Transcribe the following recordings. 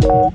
So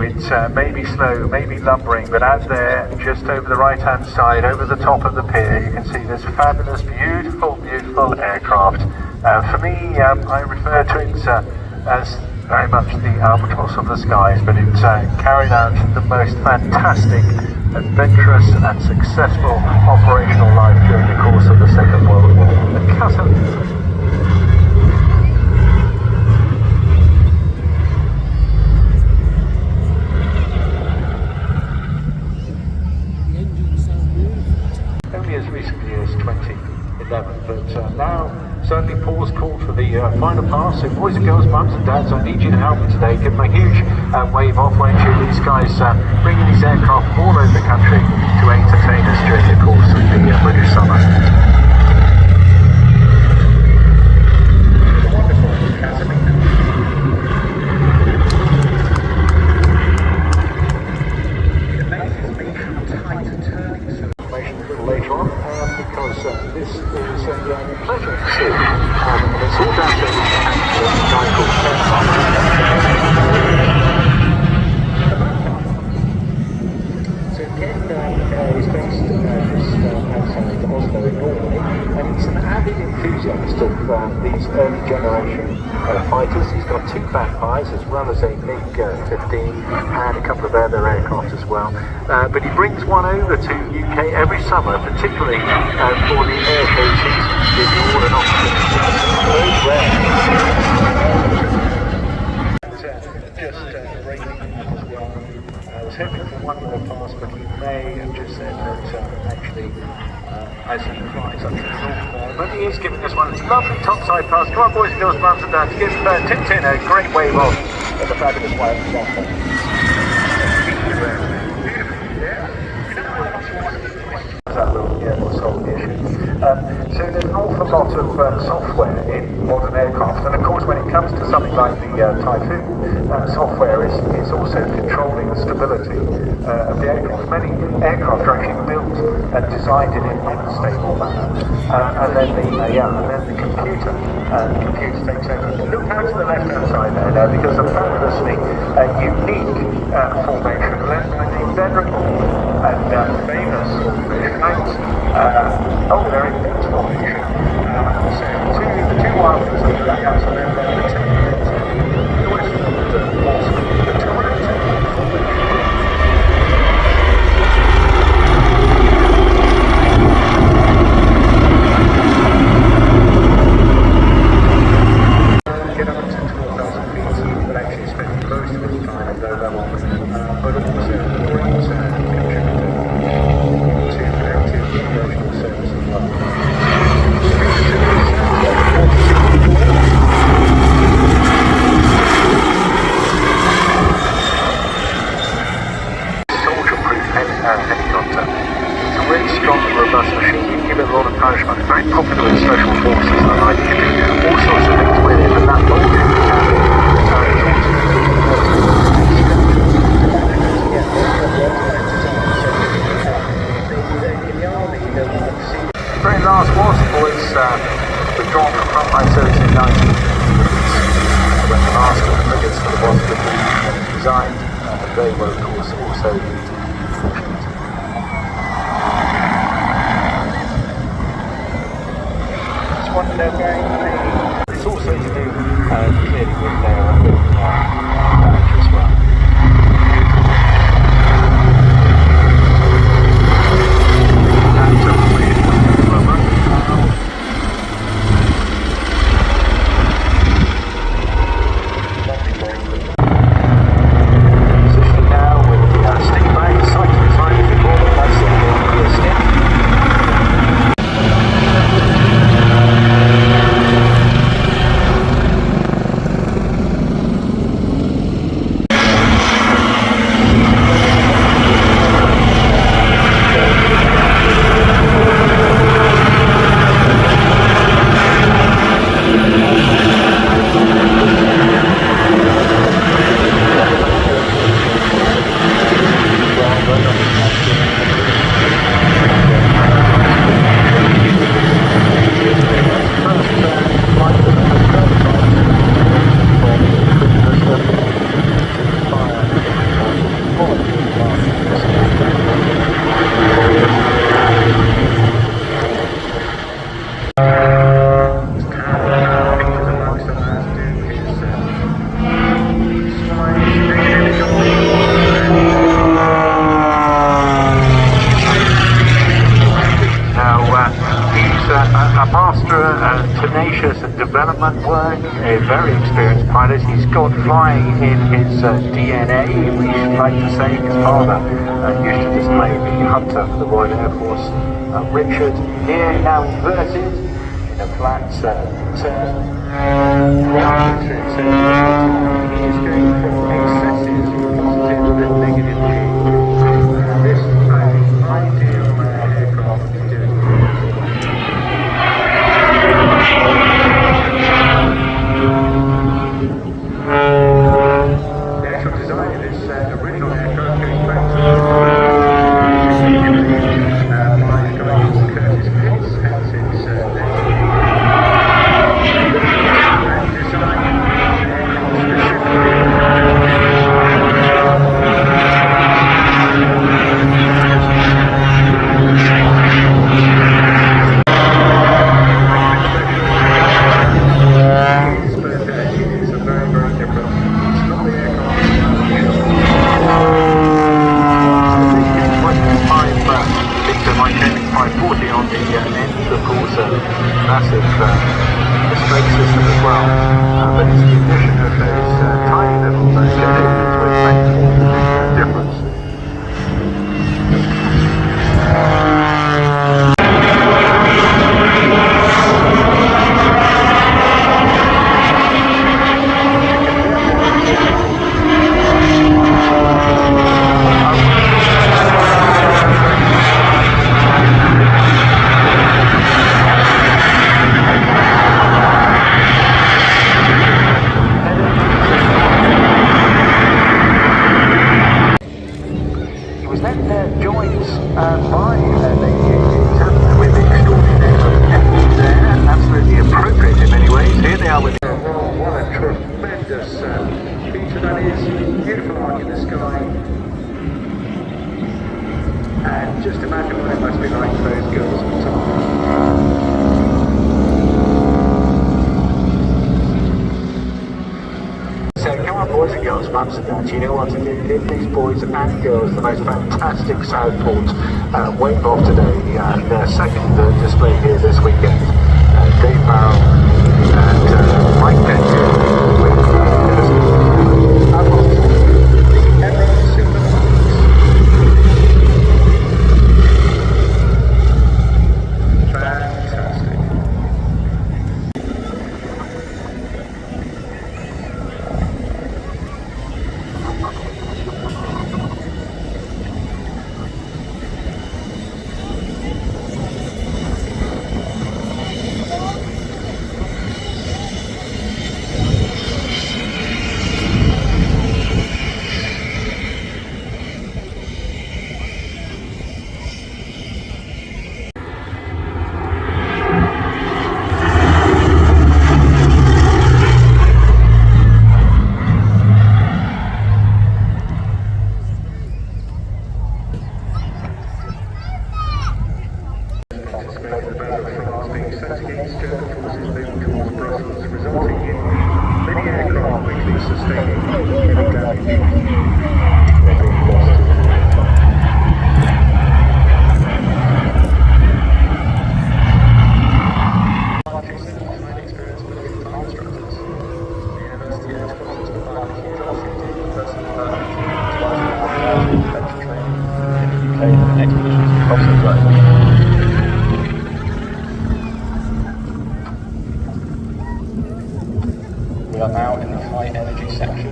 it's maybe slow, maybe lumbering, but out there, just over the right-hand side, over the top of the pier, you can see this fabulous, beautiful, beautiful aircraft. For me, I refer to it as very much the albatross of the skies, but it's carried out the most fantastic, adventurous and successful operational life during the course of the Second World War. The Capcut. As recently as 2011, but now certainly Paul's called for the final pass. So boys and girls, mums and dads, I need you to help me today. Give them a huge wave off, won't you? These guys bringing these aircraft all over the country to entertain us during the course of the British summer. Later on, because this is a pleasure to see. It's all down to a guy called So Ken is based just outside Oslo in Norway, and he's an avid enthusiast of these early generation fighters. He's got 2 Magpies as well as a MiG-15 and a couple of other aircraft as well. But he brings one over to UK every summer, particularly for the air show season. It's all an opportunity. It's very rare. Just raining as well. I was hoping for one more pass, but he may have just said that actually, as he flies up to the north, but he is giving us one lovely topside pass. Come on, boys and girls, mums and dads, give Tintin a great wave off at the fabulous white platform. So there's an awful lot of software in modern aircraft, and of course when it comes to something like the Typhoon, software is also controlling the stability of the aircraft. Many aircraft are actually built and designed in an unstable manner, and then the computer takes over. Look out to the left-hand side there, because a fabulously unique formation led by the venerable and famous formation. They're in this formation. So two wilders over the house, and then the 10 minutes the west of the Boston, the Toronto formation. Get up to 12,000 feet, but actually spend most of the time at low level, but also great operational service as well. Helicopter. It's a really strong and robust machine. You can give it a lot of punishment. It's very popular in special forces and the like. You can do all sorts of things with it, but that very last was boys withdrawn from frontline service in 1950s when the last of the frigates for the Boston was designed. They were of course also just wanted to know it's also to do clearly with their badge as well. after tenacious development work, a very experienced pilot. He's got flying in his DNA, we should like to say. His father used to display the Hunter for the Royal Air Force. Richard here now inverted in a flat turn. He is going from excessive positive and negative change. This is an ideal aircraft to do it. The actual design of this original aircraft goes back to by a guy called Curtis Pitts, hence its name. Massive space system as well, but it's the addition of those tiny little engines which makes all the difference. And just imagine what it must be like for those girls on top. So come on, boys and girls, mums and dads, you know what to do. Give these boys and girls the most fantastic Southport wave off today. Their second display here this weekend. Dave Barrow and Mike Penn We are now in the high energy section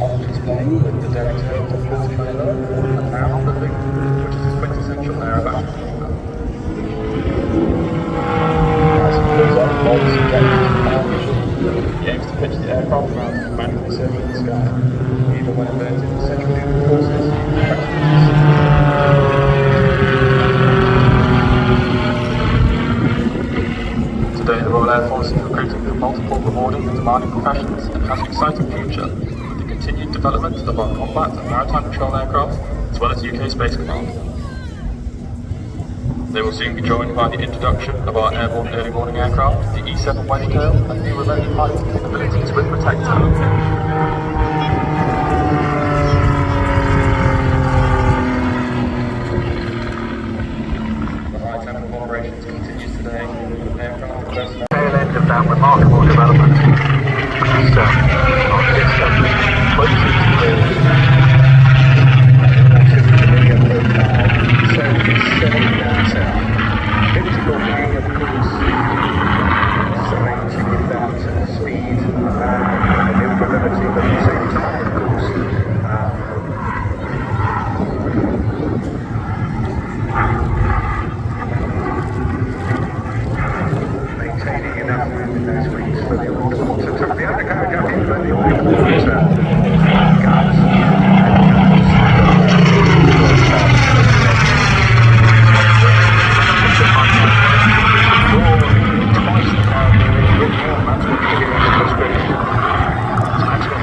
on display with the director of the full trailer and now the thing which is a quintessential narrowband. He aims to pitch the aircraft around manually circling the sky, even when inverted in centrifugal forces. Today the Royal Air Force is recruiting for multiple rewarding and demanding professions and has an exciting future with the continued development of our combat and maritime patrol aircraft as well as UK Space Command. They will soon be joined by the introduction of our airborne early warning aircraft, the E-7 Wedgetail, and new remote piloting capabilities with Protector. The high tempo of operations continues today with aircraft remarkable development. It's closest to familiar profile surface setting that critical being, of course, designed to give that speed and maneuverability, but at the same time, of course, maintaining enough room in those wings for the underwater to the undercarriage up in the underwater guns.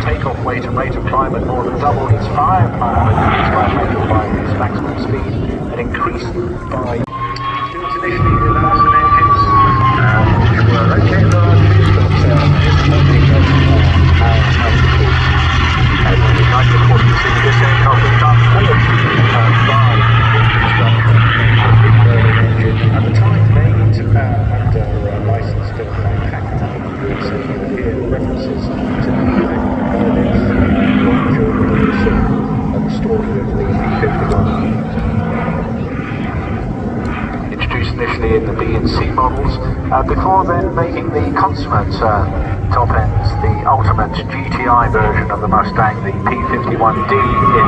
Takeoff weight and rate of climb at more than double its firepower, increased by a factor by its maximum speed, and increased by built initially with ours and engines, which were okay largely, but disappointing at altitude. And we like to report to see this aircraft was done by its engine at the time made under license to by Capcut in the USA. Here references to the story of the P-51. Introduced initially in the B and C models, before then making the consummate top ends, the ultimate GTI version of the Mustang, the P-51D in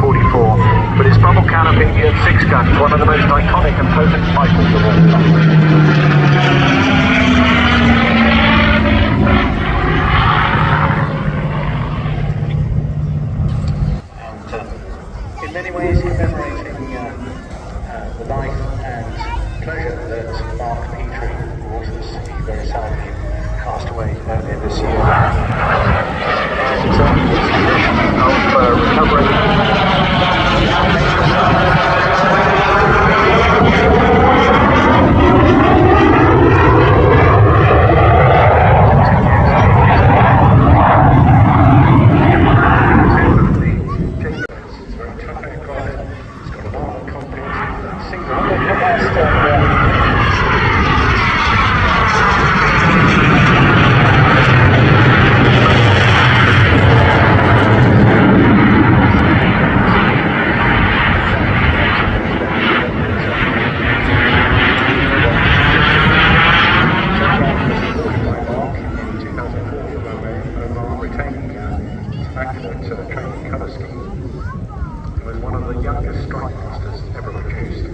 1944, with its bubble canopy and 6 guns, one of the most iconic and potent rifles of all time. In many ways commemorating the life and pleasure that Mark Petrie, who also very sadly passed away earlier this year. And of recovering. Capcut training colour scheme. He was one of the youngest strike masters ever produced.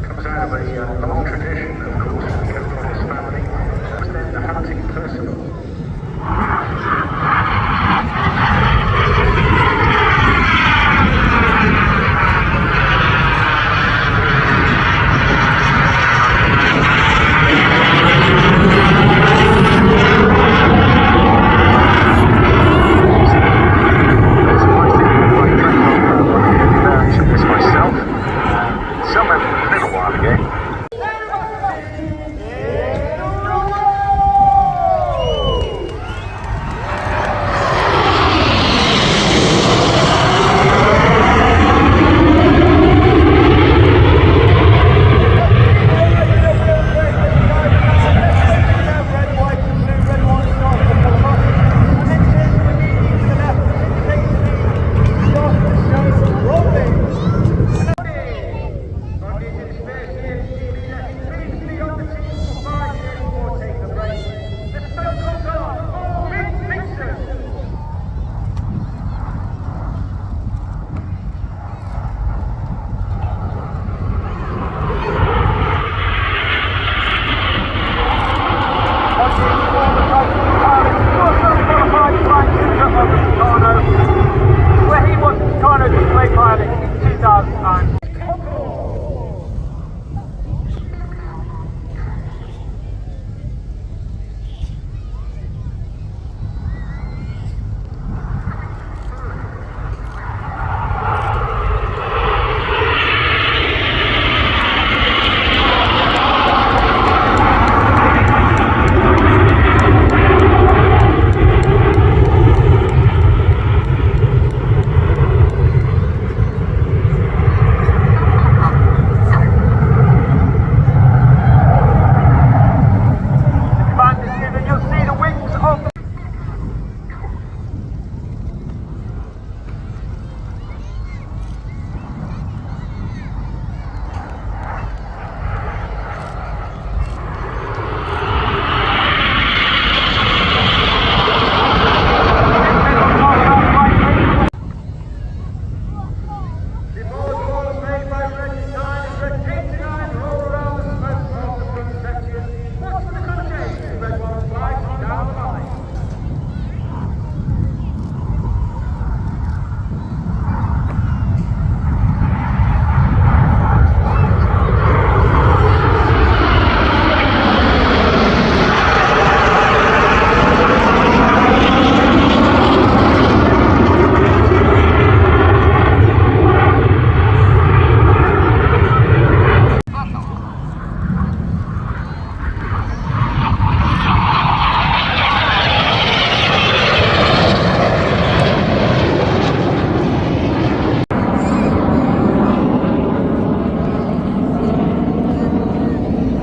Comes out of a long tradition, of course, from the O'Connor's family. That was then the hunting personal.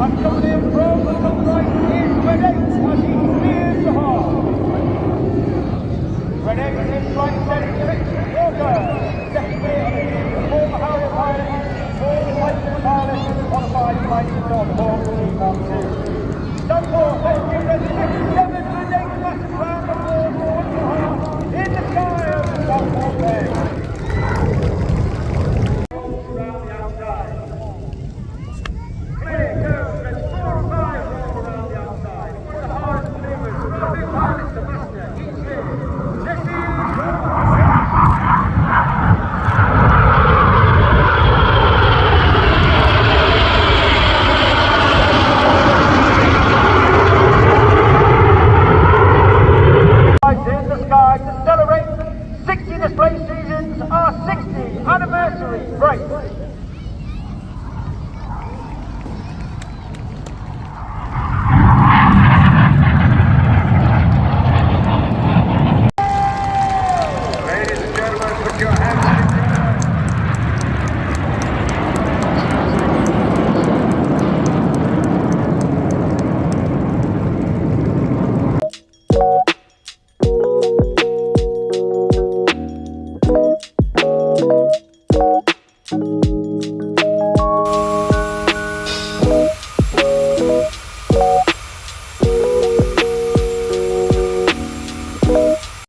And coming in from the top right is Red X as he clears the half. Red X in flight centre, Walker. Secondly, I believe, the former Harrier pilot, former Titan pilot, qualified flight control for Team 1-2. Southport, let's give them 6